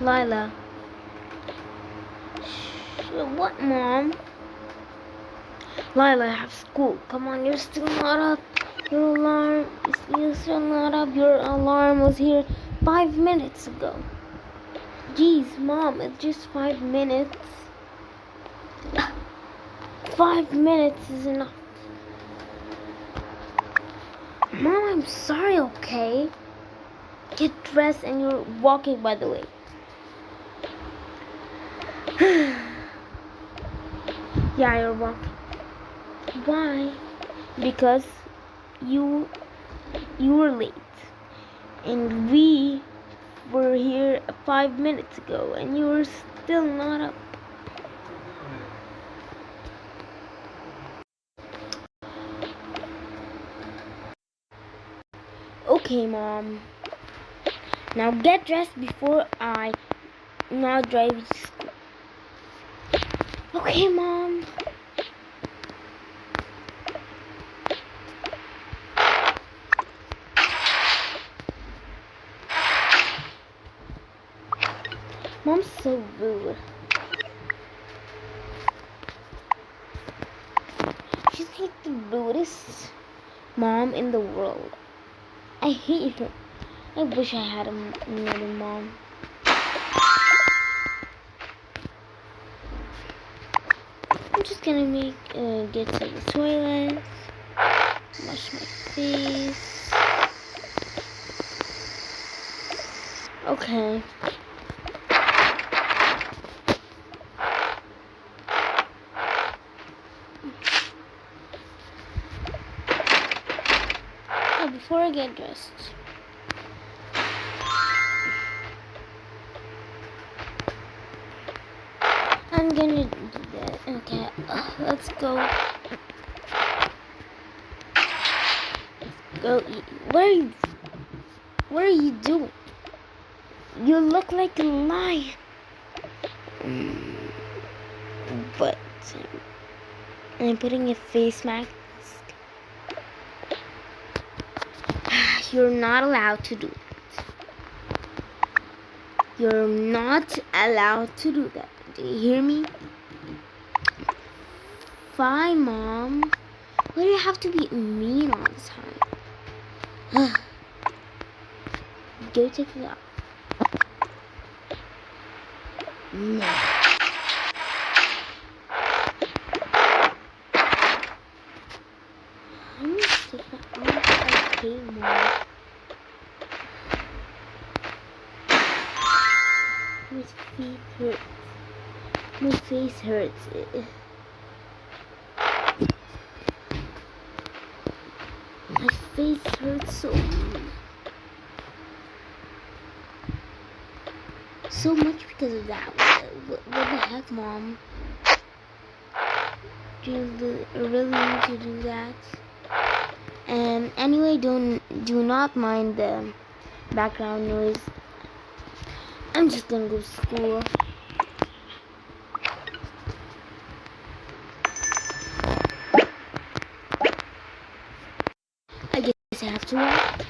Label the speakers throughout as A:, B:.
A: Lila. What, Mom? Lila, I have school. Come on, you're still not up. Your alarm, you're still not up. Your alarm was here 5 minutes ago. Jeez, Mom, it's just 5 minutes. 5 minutes is enough. Mom, I'm sorry, okay? Get dressed and you're walking, by the way. Yeah, you're walking. Why? Because you were late. And we were here 5 minutes ago and you were still not up. Okay, Mom. Now get dressed before I now drive you to school. Okay, Mom. Mom's so rude. She's like the rudest mom in the world. I hate her. I wish I had another mom. I'm just gonna get to the toilet, wash my face. Okay. Oh, before I get dressed, I'm gonna do that. Okay, let's go. Go. What are you doing? You look like a lion. But I'm putting a face mask. You're not allowed to do that. You're not allowed to do that. Do you hear me? Fine, Mom. Why do you have to be mean all the time? Go take it off. No. I'm gonna take that off. Okay, Mom. My feet hurt. My face hurts. My face hurts so much because of that. What the heck, Mom? Do you really need to do that? And anyway, do not mind the background noise. I'm just gonna go to school. I guess I have to walk.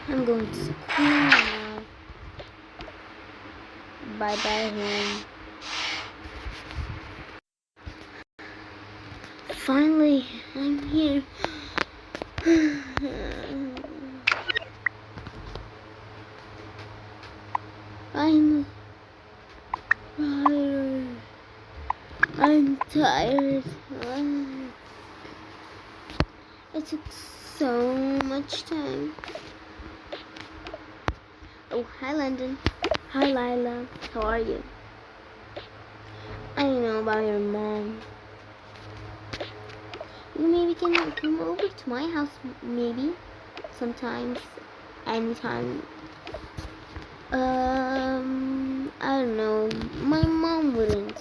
A: I'm going to school now. Bye bye home. Finally, I'm here. I'm tired. It took so much time. Oh, hi London. Hi Lila. How are you? I don't know about your mom. You maybe can come over to my house, maybe. Sometimes. Anytime. I don't know. My mom wouldn't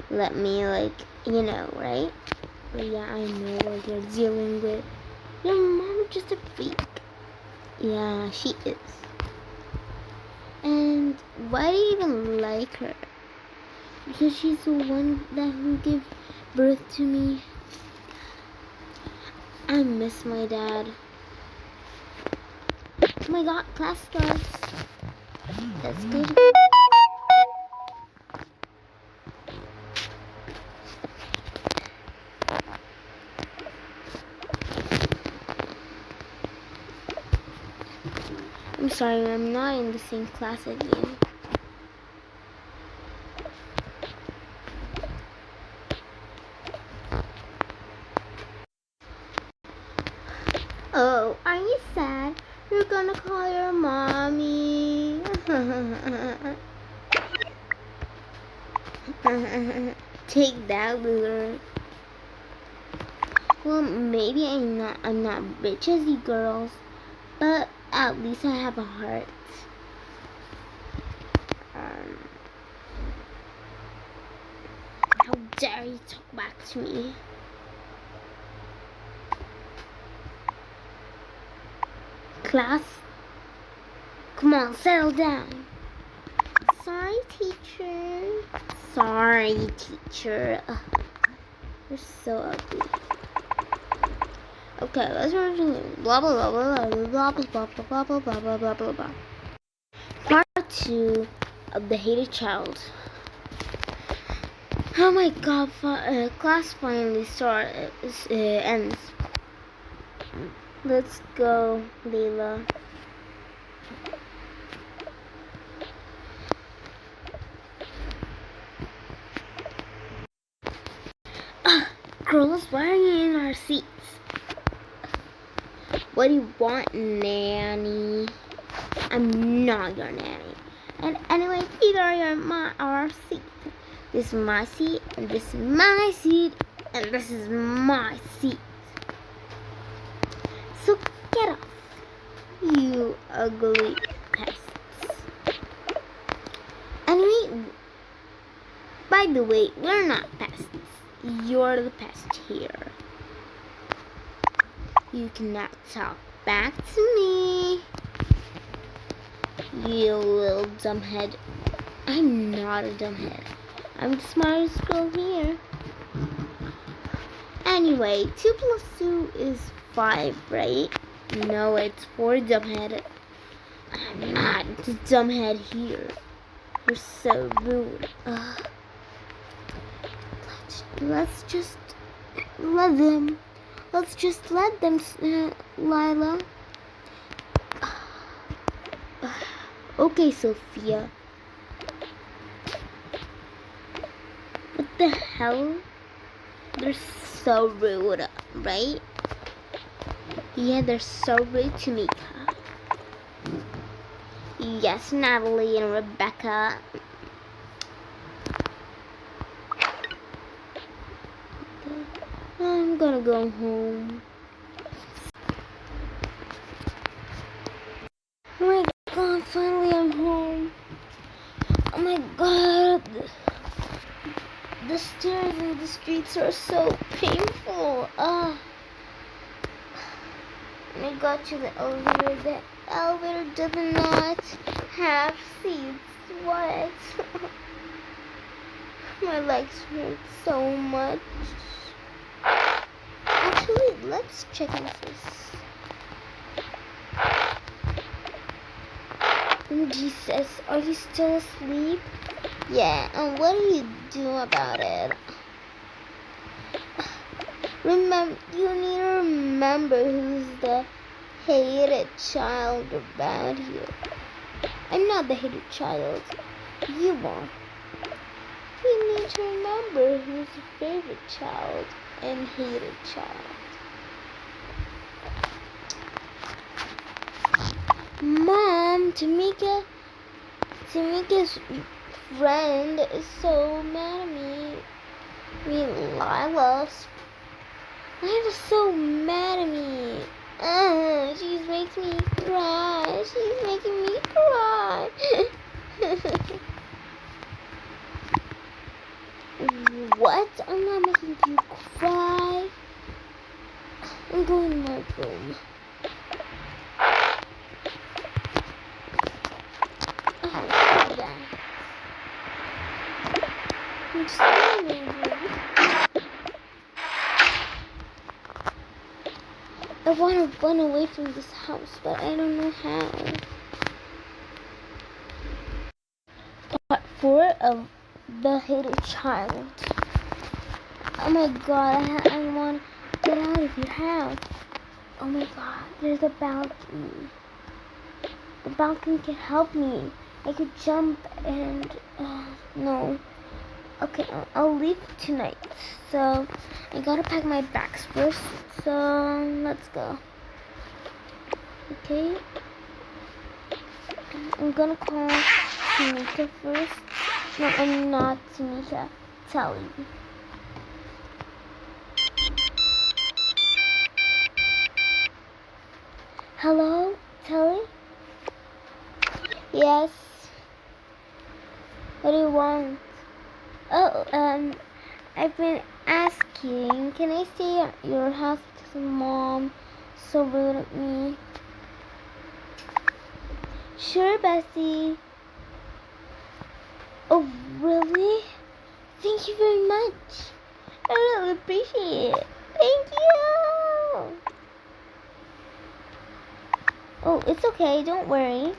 A: let me, like, you know, right? But yeah, I know what you're dealing with. Your mom is just a freak. Yeah, she is. And why do you even like her? because she's the one that who gave birth to me. I miss my dad. Oh my god, class starts. Let's go to I'm sorry, I'm not in the same class again. Oh, are you sad? You're gonna call your mommy. Take that, loser. Well, maybe I'm not rich as you girls, but at least I have a heart. How dare you talk back to me? Class, come on, settle down. Sorry, teacher. Sorry, teacher. Ugh, you're so ugly. Okay, let's run to blah blah blah blah blah blah blah blah blah blah blah blah blah blah. Part 2 of the hated child. Oh my god, class finally ends. Let's go, Layla. Girls, why are you in our seats? What do you want, nanny? I'm not your nanny. And anyway, these are our seats. This is my seat, and this is my seat, and this is my seat. So get off, you ugly pests. Anyway, by the way, we're not pests. You're the pest here. You cannot talk back to me, you little dumbhead. I'm not a dumbhead. I'm the smartest girl here. Anyway, 2 plus 2 is 5, right? No, it's 4, dumbhead. I'm not the dumbhead here. You're so rude. Let's just let them. Let's just let them, Lila. Okay, Sophia. What the hell? They're so rude, right? Yeah, they're so rude to me. Yes, Natalie and Rebecca. I'm gonna go home. Oh my god, finally I'm home. Oh my god. The stairs and the streets are so painful. When I got to the elevator does not have seats. What? My legs hurt so much. Actually, let's check on this. Jesus, are you still asleep? Yeah, and what do you do about it? You need to remember who's the hated child about here. I'm not the hated child. You are. You need to remember who's your favorite child and hated child. Mom, Tamika's friend is so mad at me. Lila's friend is so mad at me. She's making me cry. She's making me cry. What? I'm not making you cry. I'm going to my room. just moving. I want to run away from this house, but I don't know how. Part 4 of The Hated Child. Oh my god, I want to get out of your house. Oh my god, there's a balcony. The balcony can help me. I could jump and... no. Okay, I'll leave tonight. So, I gotta pack my bags first. So, let's go. Okay. I'm gonna call Tamika first. No, I'm not Tamika. Telly. Hello, Telly? Yes. What do you want? Oh, I've been asking, can I stay at your house because Mom so rude at me? Sure, Bessie. Oh, really? Thank you very much. I really appreciate it. Thank you. Oh, it's okay. Don't worry.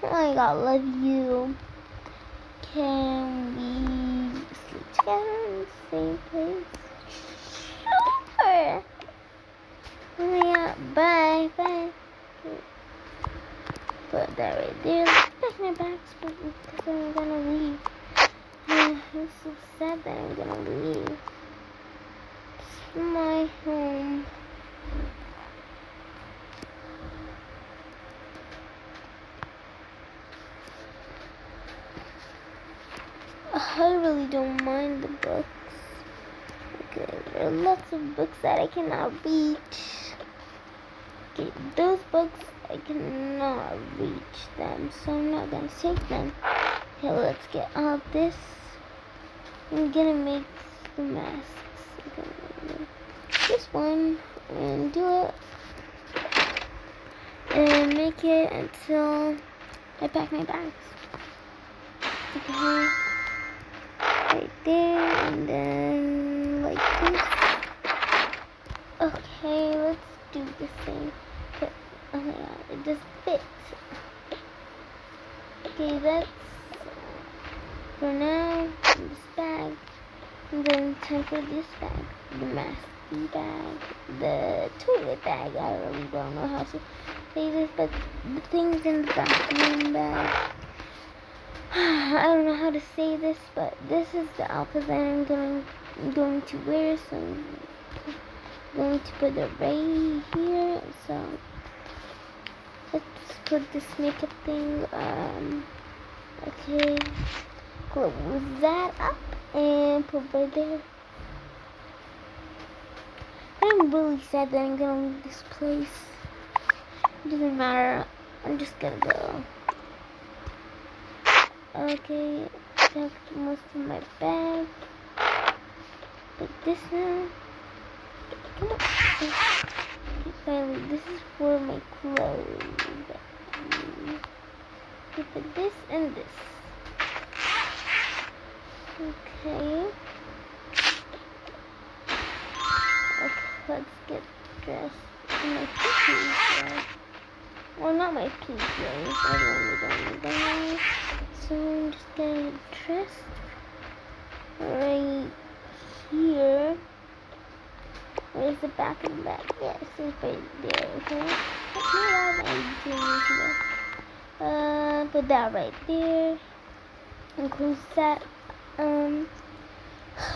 A: Oh my god, love you. Can we sleep together in the same place? Sure. Oh yeah, bye, bye. Put that right there. Pack my bags because I'm gonna leave. I'm so sad that I'm gonna leave. It's my home. I really don't mind the books. Okay, there are lots of books that I cannot reach. Okay, those books I cannot reach them, so I'm not gonna take them. Okay, let's get all of this. I'm gonna make the masks. I'm gonna make this one and do it and make it until I pack my bags. Okay. Right there, and then like this. Okay, let's do the same. Oh my god, it just fits. Okay, that's for now. This bag, and then time for this bag, the mask bag, the toilet bag. I really don't know how to say this, but the things in the bathroom bag. I don't know how to say this, but this is the outfit that I'm going to wear. So I'm going to put it right here. So let's put this makeup thing. Okay, close that up and put right there. I'm really sad that I'm gonna leave this place. It doesn't matter. I'm just gonna go. Okay, packed most of my bag. Put this now. Come on. Okay, finally, this is for my clothes. Okay, put this and this. Okay. Okay, let's get dressed in my PJs. Well, not my PJs. I don't need them. So I'm just gonna get dressed right here. Where's the back of the bag? Yeah, it's right there, okay? Put that right there. And close that.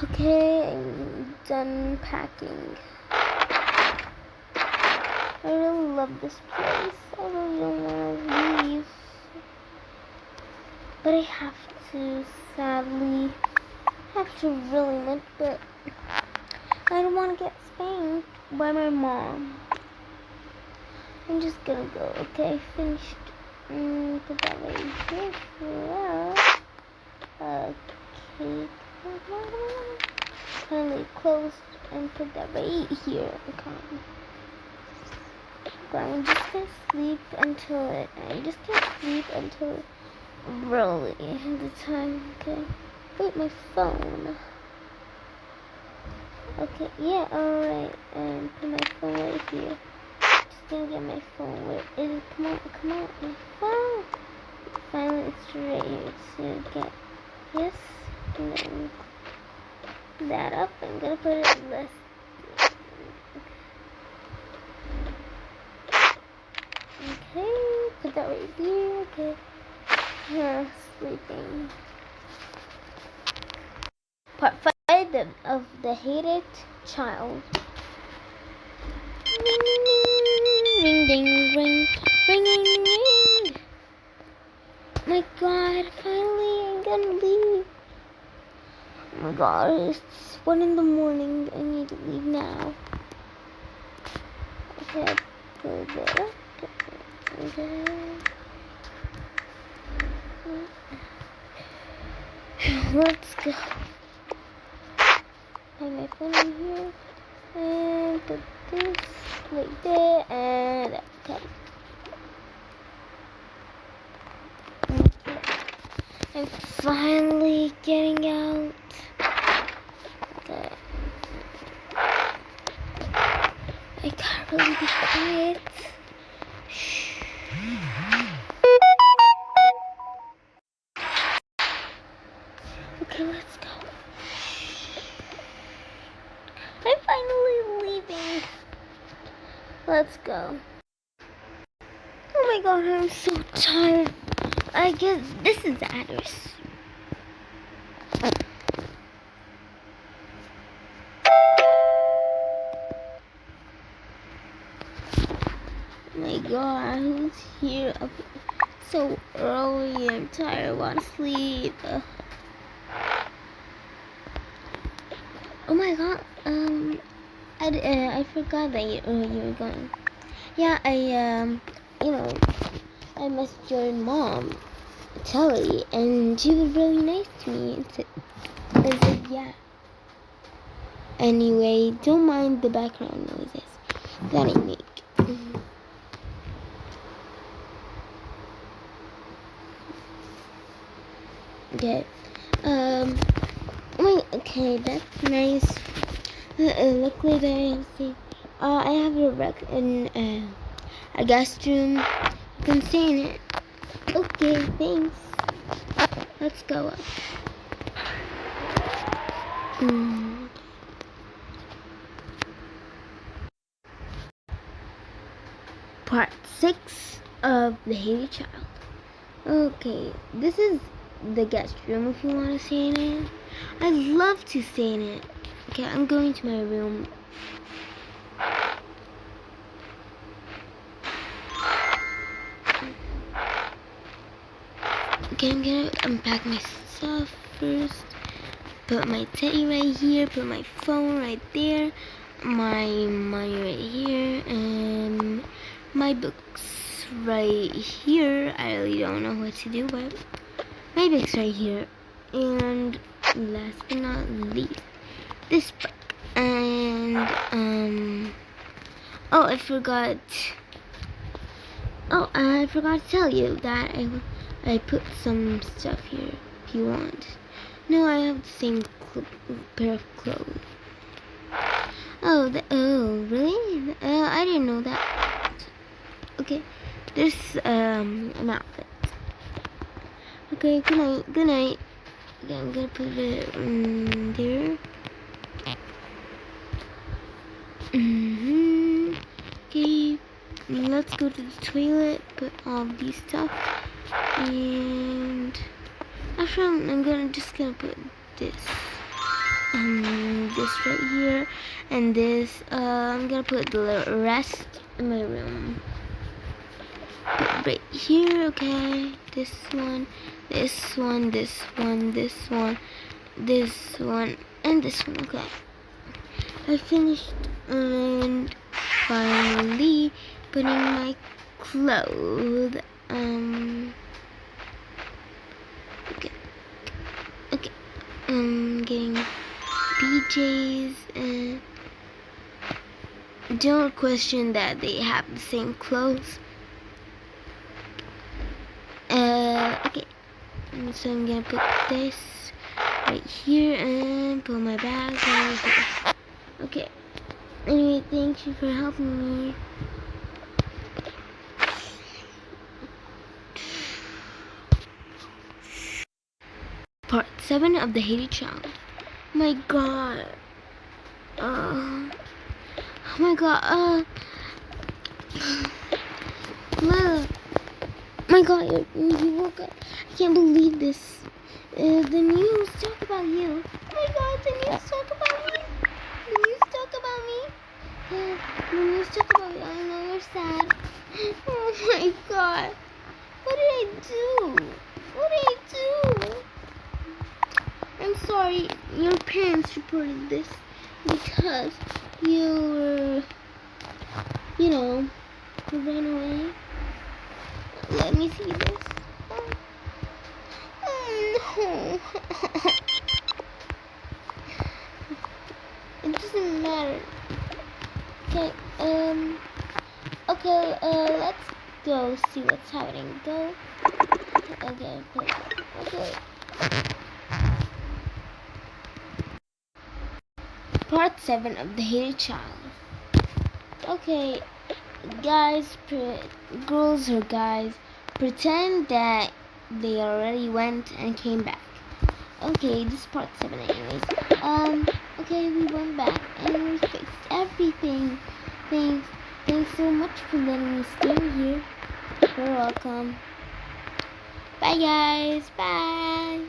A: Okay, I'm done packing. I really love this place. I really don't want to leave. But I have to, sadly. I have to really much, but I don't want to get spanked by my mom. I'm just gonna go, okay? Finished. Put that right here. Okay. Finally closed and put that right here. Okay. But I'm just gonna sleep until really the time, okay? Wait, my phone. Okay, yeah, alright. And put my phone right here. Just gonna get my phone. Where is it? Come on, my phone. Finally, it's right here. So get yes, and then that up. I'm gonna put it less. Okay, put that right here. Okay, sleeping. Part 5 of the hated child. Ring, ding, ring, ring, ring, ring. My God, finally I'm gonna leave. Oh my God, it's 1 in the morning. I need to leave now. Okay, put there. Okay. Let's go. Put my phone in here and put this right there and okay. I'm finally getting out. Okay. I can't really be quiet. Shh. Okay, let's go. I'm finally leaving. Let's go. Oh my God, I'm so tired. I guess this is the address. Oh my God, who's here up so early? I'm tired. I want to sleep. Oh my God. I forgot that you were going. Yeah, I messaged your mom, Telly, and she was really nice to me. I said, yeah. Anyway, don't mind the background noises that I make. Okay. Okay, that's nice. Luckily, that I have I have a guest room. You can stay in it. Okay, thanks. Let's go up. Part 6 of The Hated Child. Okay, this is the guest room if you want to stay in it. I'd love to stay in it. Okay, I'm going to my room. Okay, I'm gonna unpack my stuff first. Put my teddy right here, put my phone right there, my money right here, and my books right here. I really don't know what to do, but my books right here. And last but not least, this book. And I forgot to tell you that I put some stuff here if you want. No, I have the same pair of clothes. Oh, really? I didn't know that. Okay, there's an outfit. Okay, good night. Okay, I'm gonna put it there. Okay, let's go to the toilet, put all these stuff, and actually I'm just gonna put this right here, and this I'm gonna put the rest in my room. Put right here, okay. This one, and this one. Okay, I finished, and finally putting my clothes. Okay. Getting PJs, and don't question that they have the same clothes. Okay. So I'm gonna put this right here and put my bag right here. Okay. Anyway, thank you for helping me. Part 7 of the Hated Child. My God. Oh my God. Lila. My God, you woke up. I can't believe this. The news talk about you. Oh my God, the news talk about me. The news talk about me. The news talk about me. I know you're sad. Oh my God. What did I do? What did I do? I'm sorry. Your parents reported this because you were, you ran away. Let me see this. Oh no. It doesn't matter. Okay, let's go see what's happening. Go. Okay. Part 7 of the Hated Child. Okay, guys, girls or guys, pretend that they already went and came back. Okay, this is part 7 anyways. Okay, we went back and we fixed everything. Thanks so much for letting me stay here. You're welcome. Bye guys, bye.